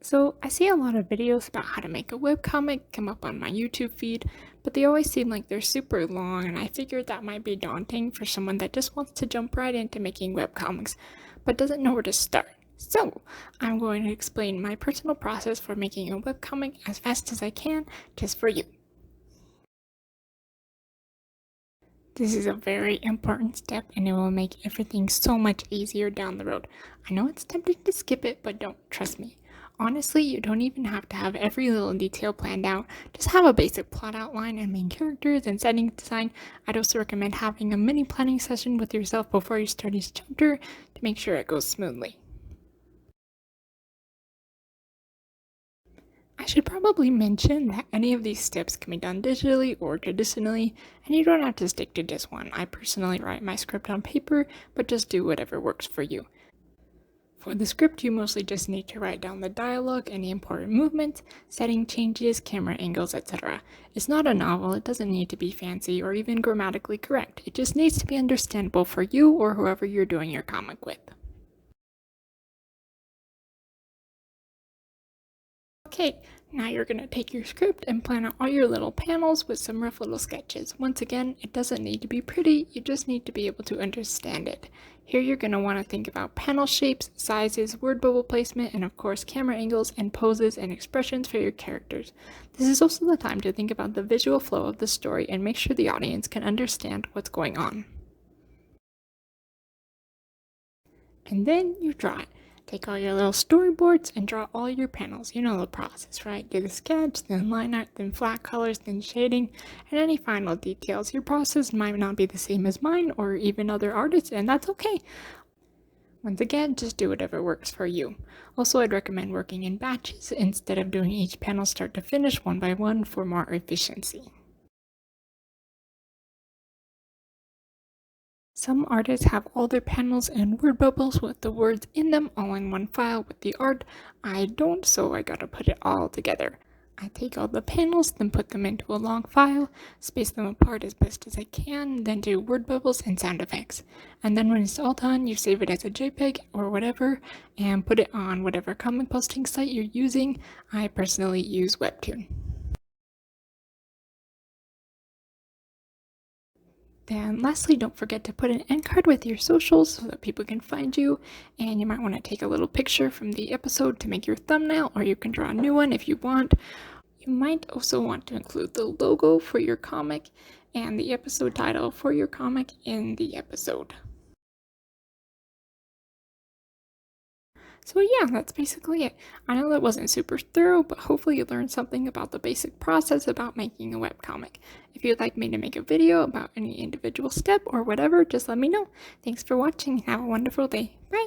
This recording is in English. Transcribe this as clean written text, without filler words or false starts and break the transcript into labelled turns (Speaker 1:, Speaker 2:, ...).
Speaker 1: So I see a lot of videos about how to make a webcomic come up on my YouTube feed, but they always seem like they're super long, and I figured that might be daunting for someone that just wants to jump right into making webcomics, but doesn't know where to start. So I'm going to explain my personal process for making a webcomic as fast as I can, just for you. This is a very important step, and it will make everything so much easier down the road. I know it's tempting to skip it, but don't, trust me. Honestly, you don't even have to have every little detail planned out. Just have a basic plot outline and main characters and setting design. I'd also recommend having a mini planning session with yourself before you start each chapter to make sure it goes smoothly. I should probably mention that any of these steps can be done digitally or traditionally, and you don't have to stick to just one. I personally write my script on paper, but just do whatever works for you. For the script, you mostly just need to write down the dialogue, any important movements, setting changes, camera angles, etc. It's not a novel, it doesn't need to be fancy or even grammatically correct. It just needs to be understandable for you or whoever you're doing your comic with. Okay, now you're going to take your script and plan out all your little panels with some rough little sketches. Once again, it doesn't need to be pretty, you just need to be able to understand it. Here you're going to want to think about panel shapes, sizes, word bubble placement, and of course camera angles and poses and expressions for your characters. This is also the time to think about the visual flow of the story and make sure the audience can understand what's going on. And then you draw it. Take all your little storyboards and draw all your panels. You know the process, right? Do the sketch, then line art, then flat colors, then shading, and any final details. Your process might not be the same as mine or even other artists, and that's okay. Once again, just do whatever works for you. Also, I'd recommend working in batches instead of doing each panel start to finish one by one for more efficiency. Some artists have all their panels and word bubbles with the words in them all in one file with the art. I don't, so I gotta put it all together. I take all the panels, then put them into a long file, space them apart as best as I can, then do word bubbles and sound effects. And then when it's all done, you save it as a JPEG or whatever, and put it on whatever comic posting site you're using. I personally use Webtoon. Then lastly, don't forget to put an end card with your socials so that people can find you, and you might want to take a little picture from the episode to make your thumbnail, or you can draw a new one if you want. You might also want to include the logo for your comic and the episode title for your comic in the episode. So yeah, that's basically it. I know that wasn't super thorough, but hopefully you learned something about the basic process about making a webcomic. If you'd like me to make a video about any individual step or whatever, just let me know. Thanks for watching. Have a wonderful day. Bye!